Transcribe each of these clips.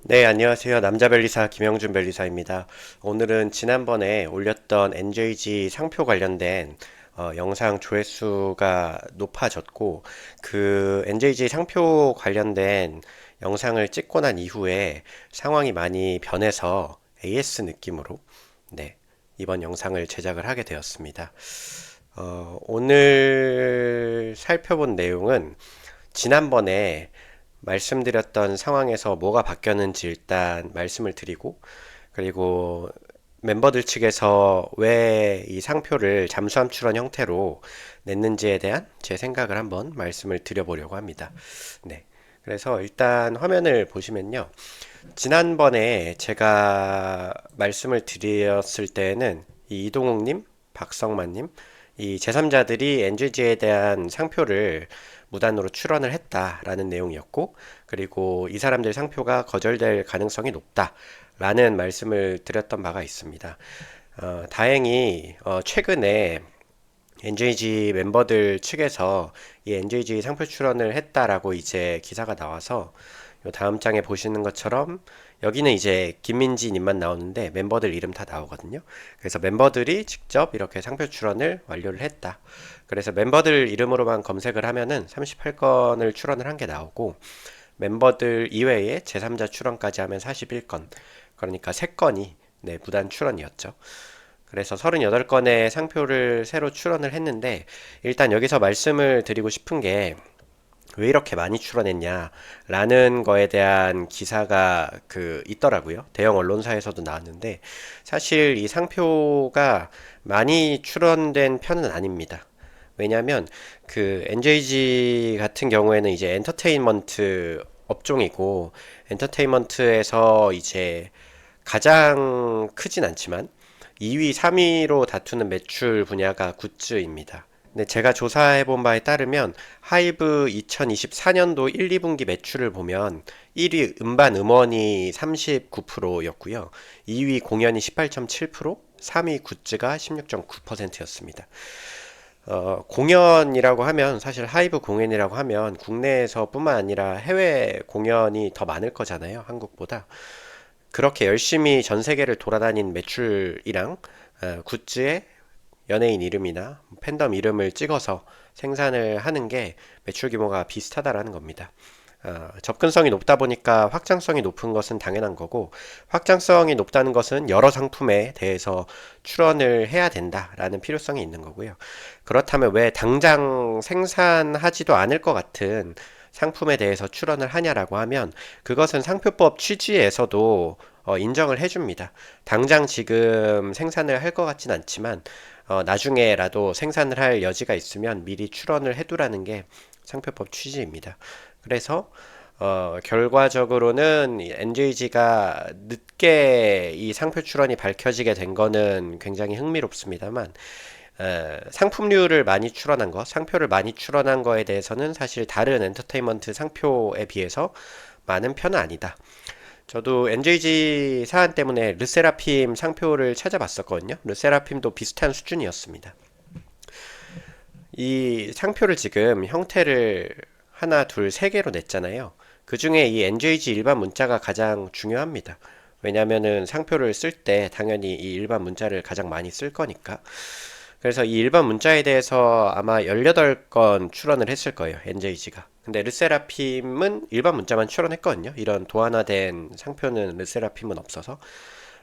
네, 안녕하세요. 남자 변리사 김영준 변리사입니다. 오늘은 지난번에 올렸던 NJG 상표 관련된 영상 조회수가 높아졌고, 그 NJG 상표 관련된 영상을 찍고 난 이후에 상황이 많이 변해서 AS 느낌으로, 네, 이번 영상을 제작을 하게 되었습니다. 오늘 살펴본 내용은 지난번에 말씀드렸던 상황에서 뭐가 바뀌었는지 일단 말씀을 드리고, 그리고 멤버들 측에서 왜 이 상표를 잠수함 출원 형태로 냈는지에 대한 제 생각을 한번 말씀을 드려보려고 합니다. 네. 그래서 일단 화면을 보시면요. 지난번에 제가 말씀을 드렸을 때에는 이 이동욱님, 박성만님, 이 제3자들이 NGG에 대한 상표를 무단으로 출원을 했다라는 내용이었고, 그리고 이 사람들 상표가 거절될 가능성이 높다라는 말씀을 드렸던 바가 있습니다. 다행히 최근에 NJG 멤버들 측에서 이 NJG 상표 출원을 했다라고 이제 기사가 나와서 요 다음 장에 보시는 것처럼 여기는 이제 김민지님만 나오는데 멤버들 이름 다 나오거든요. 그래서 멤버들이 직접 이렇게 상표 출원을 완료를 했다. 그래서 멤버들 이름으로만 검색을 하면은 38건을 출원을 한 게 나오고, 멤버들 이외에 제3자 출원까지 하면 41건. 그러니까 3건이 네, 무단 출원이었죠. 그래서 38건의 상표를 새로 출원을 했는데, 일단 여기서 말씀을 드리고 싶은 게 왜 이렇게 많이 출원했냐라는 거에 대한 기사가 있더라고요. 대형 언론사에서도 나왔는데, 사실 이 상표가 많이 출원된 편은 아닙니다. 왜냐면 NJG 같은 경우에는 이제 엔터테인먼트 업종이고, 엔터테인먼트에서 이제 가장 크진 않지만 2위, 3위로 다투는 매출 분야가 굿즈입니다. 네, 제가 조사해 본 바에 따르면 하이브 2024년도 1, 2분기 매출을 보면 1위 음반 음원이 39%였고요. 2위 공연이 18.7%, 3위 굿즈가 16.9%였습니다. 공연이라고 하면 사실 하이브 공연이라고 하면 국내에서뿐만 아니라 해외 공연이 더 많을 거잖아요. 한국보다. 그렇게 열심히 전 세계를 돌아다닌 매출이랑 굿즈에 연예인 이름이나 팬덤 이름을 찍어서 생산을 하는 게 매출 규모가 비슷하다라는 겁니다. 접근성이 높다 보니까 확장성이 높은 것은 당연한 거고, 확장성이 높다는 것은 여러 상품에 대해서 출원을 해야 된다라는 필요성이 있는 거고요. 그렇다면 왜 당장 생산하지도 않을 것 같은 상품에 대해서 출원을 하냐라고 하면, 그것은 상표법 취지에서도 인정을 해줍니다. 당장 지금 생산을 할 것 같진 않지만 나중에라도 생산을 할 여지가 있으면 미리 출원을 해두라는 게 상표법 취지입니다. 그래서 결과적으로는 NJG가 늦게 이 상표 출원이 밝혀지게 된 거는 굉장히 흥미롭습니다만, 상품류를 많이 출원한 거, 상표를 많이 출원한 거에 대해서는 사실 다른 엔터테인먼트 상표에 비해서 많은 편은 아니다. 저도 NJG 사안 때문에 르세라핌 상표를 찾아봤었거든요. 르세라핌도 비슷한 수준이었습니다. 이 상표를 지금 형태를 하나, 둘, 세 개로 냈잖아요. 그 중에 이 NJG 일반 문자가 가장 중요합니다. 왜냐면은 상표를 쓸 때 당연히 이 일반 문자를 가장 많이 쓸 거니까. 그래서 이 일반 문자에 대해서 아마 18건 출원을 했을 거예요, NJG가. 근데 르세라핌은 일반 문자만 출원했거든요. 이런 도안화된 상표는 르세라핌은 없어서.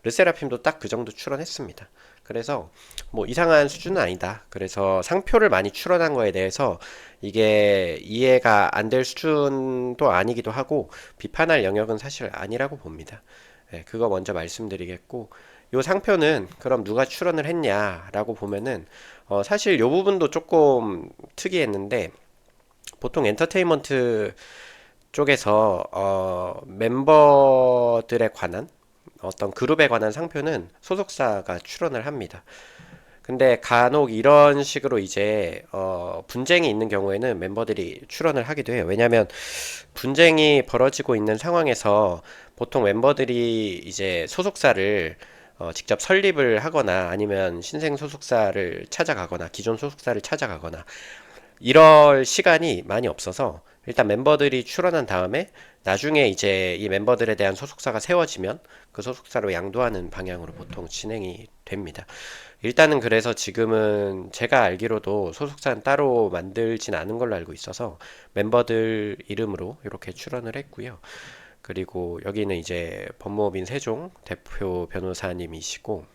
르세라핌도 딱 그 정도 출원했습니다. 그래서 뭐 이상한 수준은 아니다. 그래서 상표를 많이 출원한 거에 대해서 이게 이해가 안 될 수준도 아니기도 하고 비판할 영역은 사실 아니라고 봅니다. 예, 그거 먼저 말씀드리겠고, 요 상표는 그럼 누가 출원을 했냐라고 보면은 사실 요 부분도 조금 특이했는데, 보통 엔터테인먼트 쪽에서 멤버들에 관한 어떤 그룹에 관한 상표는 소속사가 출원을 합니다. 근데 간혹 이런 식으로 이제 분쟁이 있는 경우에는 멤버들이 출원을 하기도 해요. 왜냐하면 분쟁이 벌어지고 있는 상황에서 보통 멤버들이 이제 소속사를 직접 설립을 하거나 아니면 신생 소속사를 찾아가거나 기존 소속사를 찾아가거나 이럴 시간이 많이 없어서 일단 멤버들이 출원한 다음에 나중에 이제 이 멤버들에 대한 소속사가 세워지면 그 소속사로 양도하는 방향으로 보통 진행이 됩니다. 일단은 그래서 지금은 제가 알기로도 소속사는 따로 만들진 않은 걸로 알고 있어서 멤버들 이름으로 이렇게 출원을 했고요. 그리고 여기는 이제 법무법인 세종 대표 변호사님이시고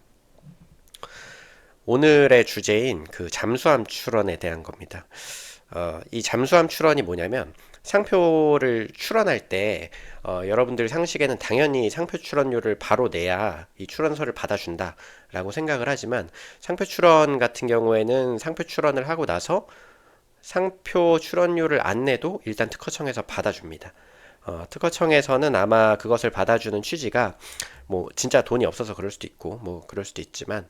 오늘의 주제인 그 잠수함 출원에 대한 겁니다. 이 잠수함 출원이 뭐냐면 상표를 출원할 때 여러분들 상식에는 당연히 상표 출원료를 바로 내야 이 출원서를 받아준다 라고 생각을 하지만 상표 출원 같은 경우에는 상표 출원을 하고 나서 상표 출원료를 안 내도 일단 특허청에서 받아줍니다. 특허청에서는 아마 그것을 받아주는 취지가 뭐 진짜 돈이 없어서 그럴 수도 있고 뭐 그럴 수도 있지만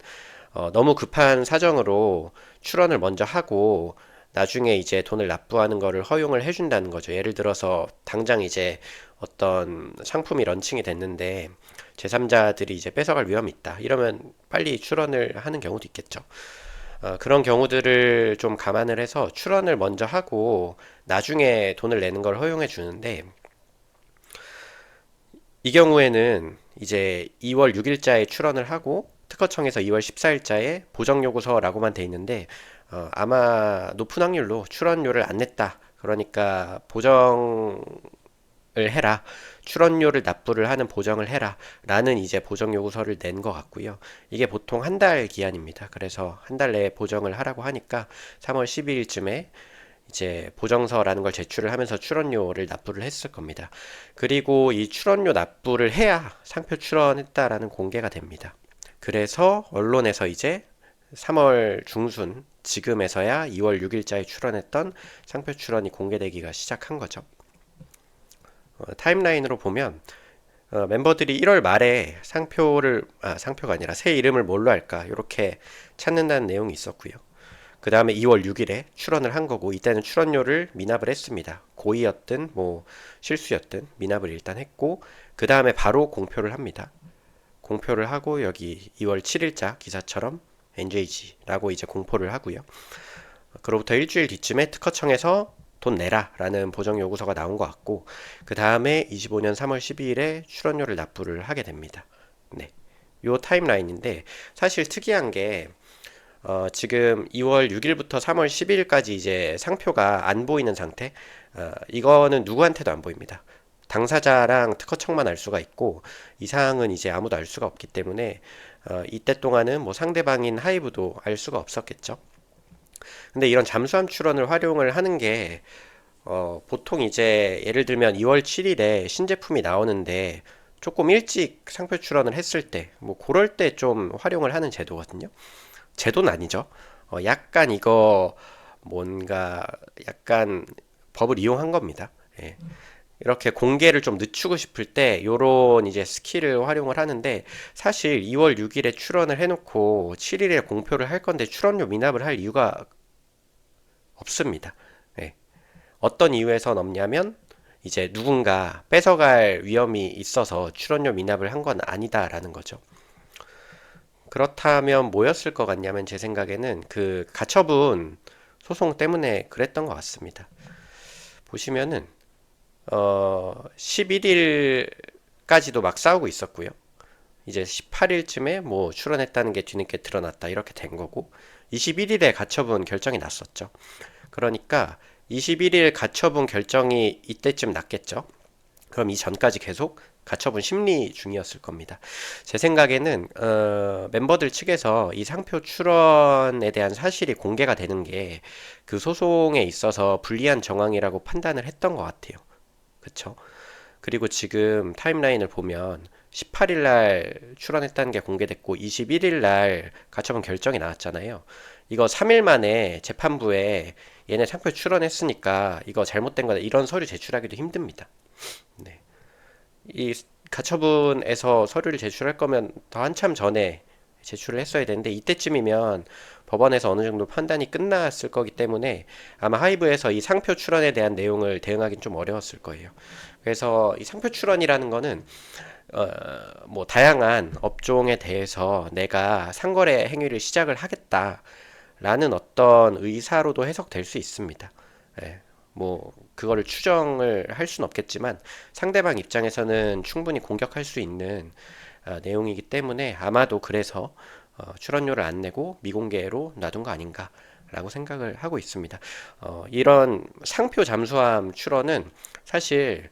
너무 급한 사정으로 출원을 먼저 하고 나중에 이제 돈을 납부하는 거를 허용을 해준다는 거죠. 예를 들어서 당장 이제 어떤 상품이 런칭이 됐는데 제3자들이 이제 뺏어갈 위험이 있다. 이러면 빨리 출원을 하는 경우도 있겠죠. 그런 경우들을 좀 감안을 해서 출원을 먼저 하고 나중에 돈을 내는 걸 허용해 주는데 이 경우에는 이제 2월 6일자에 출원을 하고 특허청에서 2월 14일자에 보정요구서라고만 돼 있는데 아마 높은 확률로 출원료를 안 냈다. 그러니까 보정을 해라. 출원료를 납부를 하는 보정을 해라. 라는 이제 보정요구서를 낸 것 같고요. 이게 보통 한 달 기한입니다. 그래서 한 달 내에 보정을 하라고 하니까 3월 12일쯤에 이제 보정서라는 걸 제출을 하면서 출원료를 납부를 했을 겁니다. 그리고 이 출원료 납부를 해야 상표 출원했다라는 공개가 됩니다. 그래서 언론에서 이제 3월 중순 지금에서야 2월 6일자에 출원했던 상표 출원이 공개되기가 시작한 거죠. 타임라인으로 보면 멤버들이 1월 말에 상표가 아니라 새 이름을 뭘로 할까 이렇게 찾는다는 내용이 있었고요. 그 다음에 2월 6일에 출원을 한 거고 이때는 출원료를 미납을 했습니다. 고의였든 뭐 실수였든 미납을 일단 했고 그 다음에 바로 공표를 합니다. 공표를 하고 여기 2월 7일자 기사처럼 NJG라고 이제 공포를 하고요. 그로부터 일주일 뒤쯤에 특허청에서 돈 내라 라는 보정 요구서가 나온 것 같고 그 다음에 25년 3월 12일에 출원료를 납부를 하게 됩니다. 네, 요 타임라인인데 사실 특이한 게 지금 2월 6일부터 3월 12일까지 이제 상표가 안 보이는 상태. 이거는 누구한테도 안 보입니다. 당사자랑 특허청만 알 수가 있고 이 사항은 이제 아무도 알 수가 없기 때문에 이때 동안은 뭐 상대방인 하이브도 알 수가 없었겠죠. 근데 이런 잠수함 출원을 활용을 하는 게 보통 이제 예를 들면 2월 7일에 신제품이 나오는데 조금 일찍 상표 출원을 했을 때 뭐 그럴 때 좀 활용을 하는 제도거든요. 제도는 아니죠. 약간 이거 뭔가 약간 법을 이용한 겁니다. 예. 이렇게 공개를 좀 늦추고 싶을 때 요런 이제 스킬을 활용을 하는데 사실 2월 6일에 출원을 해놓고 7일에 공표를 할 건데 출원료 미납을 할 이유가 없습니다. 예. 어떤 이유에선 없냐면 이제 누군가 뺏어갈 위험이 있어서 출원료 미납을 한 건 아니다라는 거죠. 그렇다면 뭐였을 것 같냐면 제 생각에는 그 가처분 소송 때문에 그랬던 것 같습니다. 보시면은 11일까지도 막 싸우고 있었고요. 이제 18일쯤에 뭐 출원했다는 게 뒤늦게 드러났다 이렇게 된 거고 21일에 가처분 결정이 났었죠. 그러니까 21일 가처분 결정이 이때쯤 났겠죠. 그럼 이 전까지 계속 가처분 심리 중이었을 겁니다. 제 생각에는 멤버들 측에서 이 상표 출원에 대한 사실이 공개가 되는 게 그 소송에 있어서 불리한 정황이라고 판단을 했던 것 같아요. 그쵸? 그리고 지금 타임라인을 보면 18일 날 출원했다는 게 공개됐고 21일 날 가처분 결정이 나왔잖아요. 이거 3일 만에 재판부에 얘네 상표 출원했으니까 이거 잘못된 거다 이런 서류 제출하기도 힘듭니다. 네. 이 가처분에서 서류를 제출할 거면 더 한참 전에 제출을 했어야 되는데 이때쯤이면 법원에서 어느 정도 판단이 끝났을 거기 때문에 아마 하이브에서 이 상표 출원에 대한 내용을 대응하기는 좀 어려웠을 거예요. 그래서 이 상표 출원이라는 거는 뭐 다양한 업종에 대해서 내가 상거래 행위를 시작을 하겠다. 라는 어떤 의사로도 해석될 수 있습니다. 예, 뭐 그거를 추정을 할 수는 없겠지만 상대방 입장에서는 충분히 공격할 수 있는 내용이기 때문에 아마도 그래서 출연료를 안 내고 미공개로 놔둔 거 아닌가라고 생각을 하고 있습니다. 이런 상표 잠수함 출원은 사실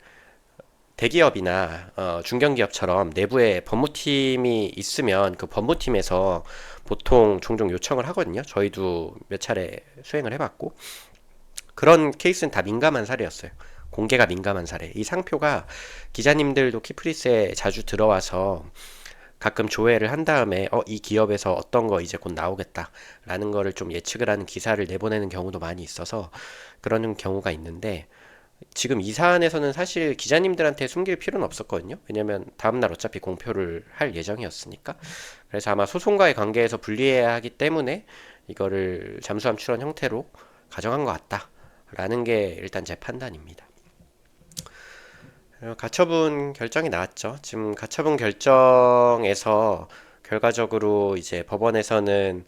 대기업이나 중견기업처럼 내부에 법무팀이 있으면 그 법무팀에서 보통 종종 요청을 하거든요. 저희도 몇 차례 수행을 해봤고 그런 케이스는 다 민감한 사례였어요. 공개가 민감한 사례. 이 상표가 기자님들도 키프리스에 자주 들어와서 가끔 조회를 한 다음에 이 기업에서 어떤 거 이제 곧 나오겠다라는 거를 좀 예측을 하는 기사를 내보내는 경우도 많이 있어서 그러는 경우가 있는데 지금 이 사안에서는 사실 기자님들한테 숨길 필요는 없었거든요. 왜냐면 다음날 어차피 공표를 할 예정이었으니까. 그래서 아마 소송과의 관계에서 분리해야 하기 때문에 이거를 잠수함 출원 형태로 가정한 것 같다라는 게 일단 제 판단입니다. 가처분 결정이 나왔죠. 지금 가처분 결정에서 결과적으로 이제 법원에서는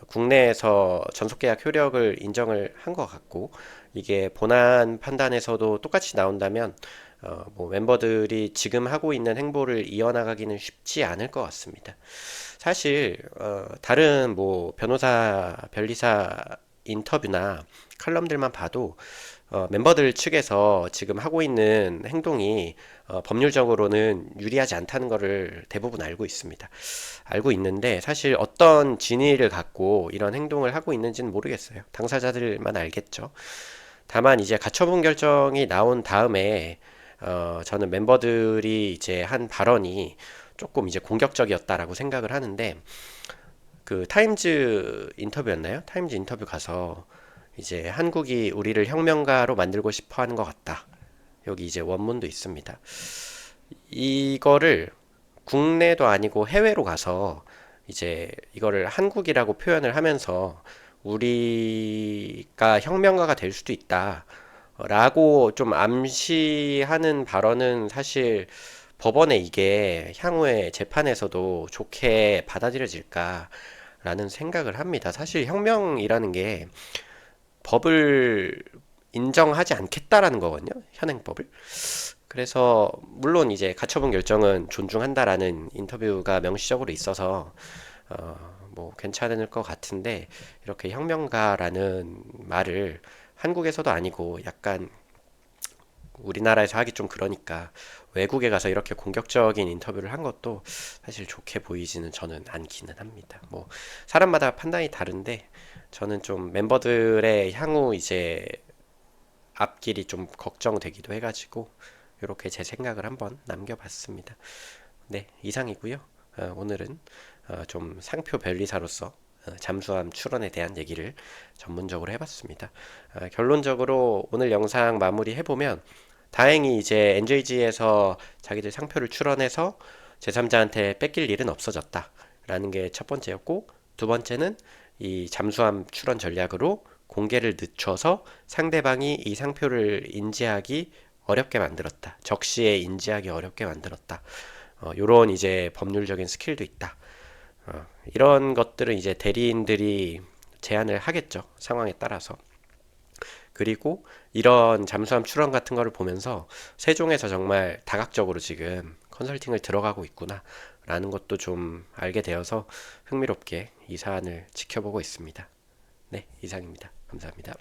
국내에서 전속계약 효력을 인정을 한 것 같고 이게 본안 판단에서도 똑같이 나온다면 뭐 멤버들이 지금 하고 있는 행보를 이어나가기는 쉽지 않을 것 같습니다. 사실 다른 뭐 변호사, 변리사 인터뷰나 칼럼들만 봐도 멤버들 측에서 지금 하고 있는 행동이 법률적으로는 유리하지 않다는 것을 대부분 알고 있습니다. 알고 있는데 사실 어떤 진위를 갖고 이런 행동을 하고 있는지는 모르겠어요. 당사자들만 알겠죠. 다만 이제 가처분 결정이 나온 다음에 저는 멤버들이 이제 한 발언이 조금 이제 공격적이었다라고 생각을 하는데 그 타임즈 인터뷰였나요? 타임즈 인터뷰 가서 이제 한국이 우리를 혁명가로 만들고 싶어 하는 것 같다. 여기 이제 원문도 있습니다. 이거를 국내도 아니고 해외로 가서 이제 이거를 한국이라고 표현을 하면서 우리가 혁명가가 될 수도 있다. 라고 좀 암시하는 발언은 사실 법원에 이게 향후에 재판에서도 좋게 받아들여질까라는 생각을 합니다. 사실 혁명이라는 게 법을 인정하지 않겠다라는 거거든요. 현행법을. 그래서 물론 이제 가처분 결정은 존중한다라는 인터뷰가 명시적으로 있어서 뭐 괜찮을 것 같은데 이렇게 혁명가라는 말을 한국에서도 아니고 약간 우리나라에서 하기 좀 그러니까 외국에 가서 이렇게 공격적인 인터뷰를 한 것도 사실 좋게 보이지는 저는 않기는 합니다. 뭐 사람마다 판단이 다른데 저는 좀 멤버들의 향후 이제 앞길이 좀 걱정되기도 해가지고 이렇게 제 생각을 한번 남겨봤습니다. 네, 이상이고요. 오늘은 좀 상표 변리사로서 잠수함 출원에 대한 얘기를 전문적으로 해봤습니다. 결론적으로 오늘 영상 마무리 해보면 다행히 이제 NJG에서 자기들 상표를 출원해서 제3자한테 뺏길 일은 없어졌다라는 게 첫 번째였고 두 번째는 이 잠수함 출원 전략으로 공개를 늦춰서 상대방이 이 상표를 인지하기 어렵게 만들었다. 적시에 인지하기 어렵게 만들었다. 요런 이제 법률적인 스킬도 있다. 이런 것들은 이제 대리인들이 제안을 하겠죠. 상황에 따라서. 그리고 이런 잠수함 출원 같은 거를 보면서 세종에서 정말 다각적으로 지금 컨설팅을 들어가고 있구나 라는 것도 좀 알게 되어서 흥미롭게 이 사안을 지켜보고 있습니다. 네, 이상입니다. 감사합니다.